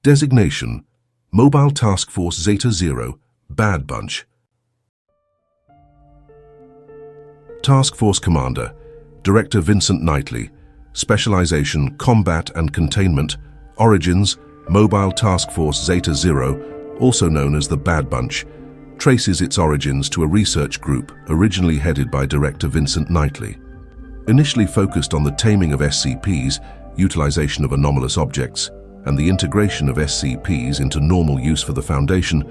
Designation: Mobile Task Force Zeta-0, Bad Bunch. Task Force Commander, Director Vincent Knightley. Specialization: Combat and Containment. Origins: Mobile Task Force Zeta-0, also known as the Bad Bunch, traces its origins to a research group originally headed by Director Vincent Knightley. Initially focused on the taming of SCPs, utilization of anomalous objects, and the integration of SCPs into normal use for the Foundation,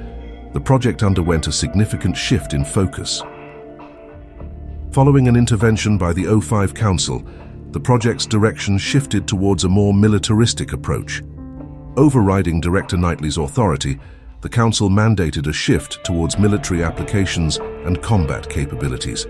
the project underwent a significant shift in focus. Following an intervention by the O5 Council, the project's direction shifted towards a more militaristic approach. Overriding Director Knightley's authority, the Council mandated a shift towards military applications and combat capabilities.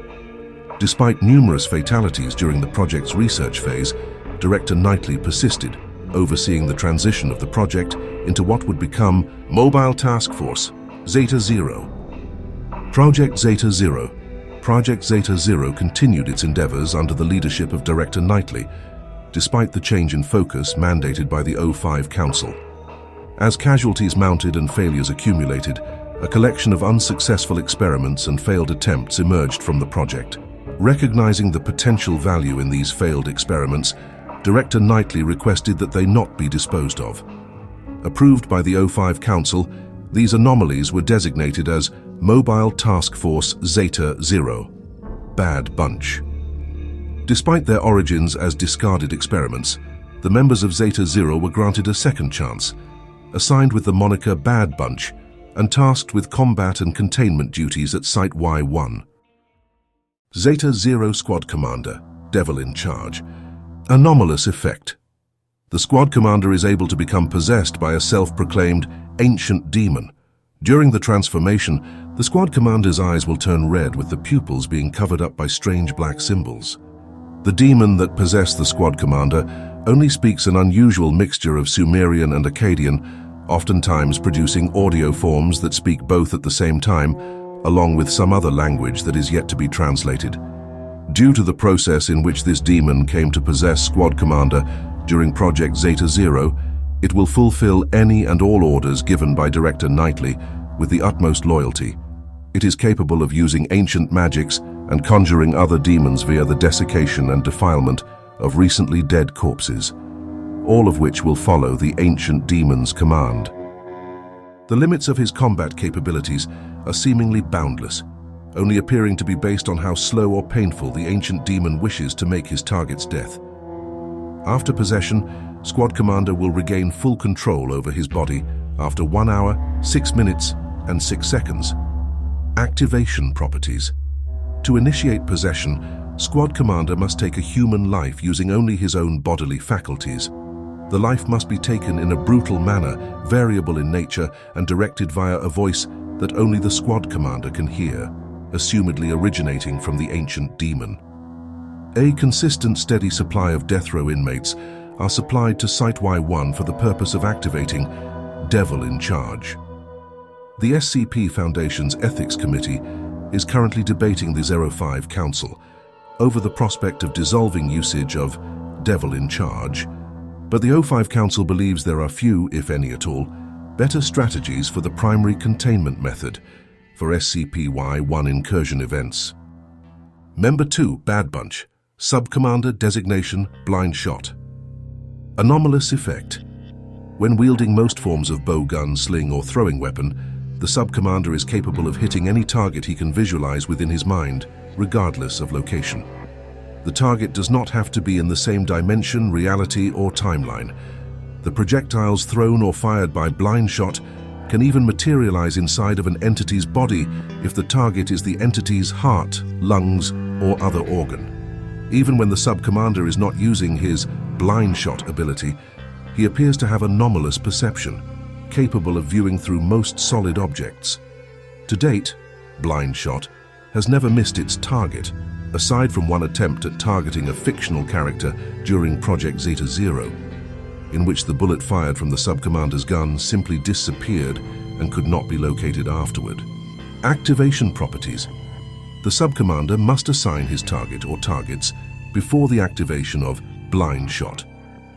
Despite numerous fatalities during the project's research phase, Director Knightley persisted, overseeing the transition of the project into what would become Mobile Task Force Zeta-0. Project Zeta-0. Project Zeta-0 continued its endeavors under the leadership of Director Knightley, despite the change in focus mandated by the O5 Council. As casualties mounted and failures accumulated, a collection of unsuccessful experiments and failed attempts emerged from the project. Recognizing the potential value in these failed experiments, Director Knightley requested that they not be disposed of. Approved by the O5 Council, these anomalies were designated as Mobile Task Force Zeta-0, Bad Bunch. Despite their origins as discarded experiments, the members of Zeta-0 were granted a second chance, assigned with the moniker Bad Bunch, and tasked with combat and containment duties at Site-Y-1. Zeta-0 Squad Commander, Devil in Charge. Anomalous effect. The squad commander is able to become possessed by a self-proclaimed ancient demon. During the transformation, the squad commander's eyes will turn red with the pupils being covered up by strange black symbols. The demon that possessed the squad commander only speaks an unusual mixture of Sumerian and Akkadian, oftentimes producing audio forms that speak both at the same time, along with some other language that is yet to be translated. Due to the process in which this demon came to possess Squad Commander during Project Zeta-0, it will fulfill any and all orders given by Director Knightley with the utmost loyalty. It is capable of using ancient magics and conjuring other demons via the desiccation and defilement of recently dead corpses, all of which will follow the ancient demon's command. The limits of his combat capabilities are seemingly boundless, only appearing to be based on how slow or painful the ancient demon wishes to make his target's death. After possession, Squad Commander will regain full control over his body after 1 hour, 6 minutes, and 6 seconds. Activation properties. To initiate possession, Squad Commander must take a human life using only his own bodily faculties. The life must be taken in a brutal manner, variable in nature, and directed via a voice that only the Squad Commander can hear, assumedly originating from the ancient demon. A consistent, steady supply of death row inmates are supplied to Site-Y-1 for the purpose of activating Devil in Charge. The SCP Foundation's Ethics Committee is currently debating the O5 Council over the prospect of dissolving usage of Devil in Charge, but the O5 Council believes there are few, if any at all, better strategies for the primary containment method for SCP-Y-1 incursion events. Member 2, Bad Bunch. Sub-Commander Designation Blindshot. Anomalous effect. When wielding most forms of bow, gun, sling, or throwing weapon, the Sub-Commander is capable of hitting any target he can visualize within his mind, regardless of location. The target does not have to be in the same dimension, reality, or timeline. The projectiles thrown or fired by Blindshot can even materialize inside of an entity's body if the target is the entity's heart, lungs, or other organ. Even when the Sub-Commander is not using his Blindshot ability, he appears to have anomalous perception, capable of viewing through most solid objects. To date, Blindshot has never missed its target, aside from one attempt at targeting a fictional character during Project Zeta-0, in which the bullet fired from the Sub-Commander's gun simply disappeared and could not be located afterward. Activation properties. The Sub-Commander must assign his target or targets before the activation of Blindshot.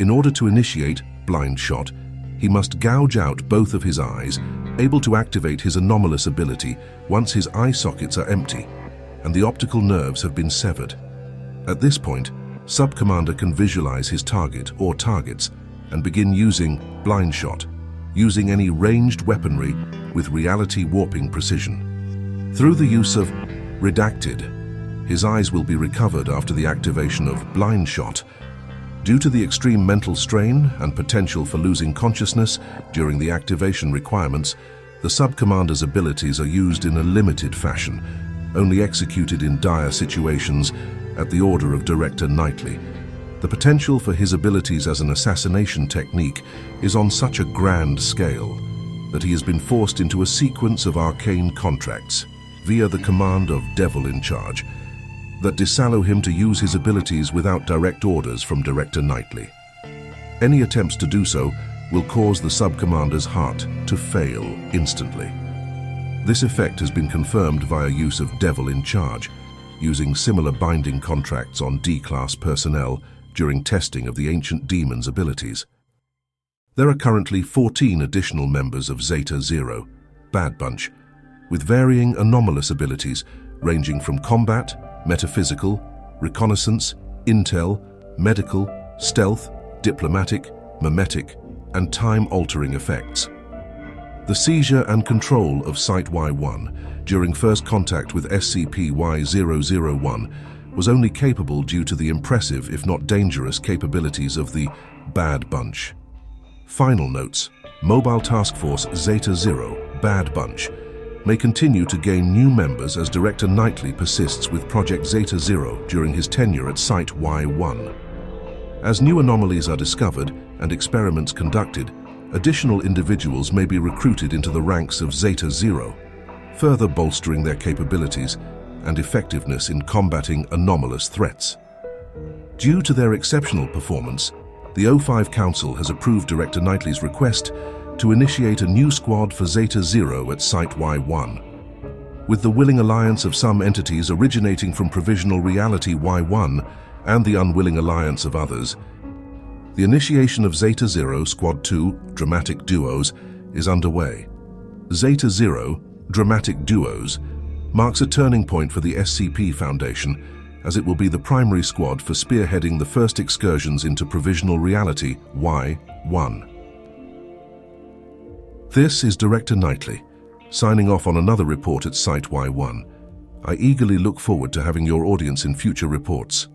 In order to initiate Blindshot, he must gouge out both of his eyes, able to activate his anomalous ability once his eye sockets are empty and the optical nerves have been severed. At this point, Sub-Commander can visualize his target or targets and begin using Blindshot, using any ranged weaponry with reality warping precision. Through the use of Redacted, his eyes will be recovered after the activation of Blindshot. Due to the extreme mental strain and potential for losing consciousness during the activation requirements, the Sub-Commander's abilities are used in a limited fashion, only executed in dire situations at the order of Director Knightley. The potential for his abilities as an assassination technique is on such a grand scale that he has been forced into a sequence of arcane contracts via the command of Devil in Charge that disallow him to use his abilities without direct orders from Director Knightley. Any attempts to do so will cause the Sub-Commander's heart to fail instantly. This effect has been confirmed via use of Devil in Charge, using similar binding contracts on D-Class personnel during testing of the Ancient Demon's abilities. There are currently 14 additional members of Zeta-0, Bad Bunch, with varying anomalous abilities ranging from combat, metaphysical, reconnaissance, intel, medical, stealth, diplomatic, mimetic, and time-altering effects. The seizure and control of Site-Y-1 during first contact with SCP-Y-001 was only capable due to the impressive, if not dangerous, capabilities of the Bad Bunch. Final notes: Mobile Task Force Zeta-0, Bad Bunch, may continue to gain new members as Director Knightley persists with Project Zeta-0 during his tenure at Site-Y-1. As new anomalies are discovered and experiments conducted, additional individuals may be recruited into the ranks of Zeta-0, further bolstering their capabilities and effectiveness in combating anomalous threats. Due to their exceptional performance, the O5 Council has approved Director Knightley's request to initiate a new squad for Zeta-0 at Site-Y-1. With the willing alliance of some entities originating from Provisional Reality Y-1 and the unwilling alliance of others, the initiation of Zeta-0 Squad 2 Dramatic Duos is underway. Zeta-0 Dramatic Duos marks a turning point for the SCP Foundation, as it will be the primary squad for spearheading the first excursions into Provisional Reality Y-1. This is Director Knightley, signing off on another report at Site-Y-1. I eagerly look forward to having your audience in future reports.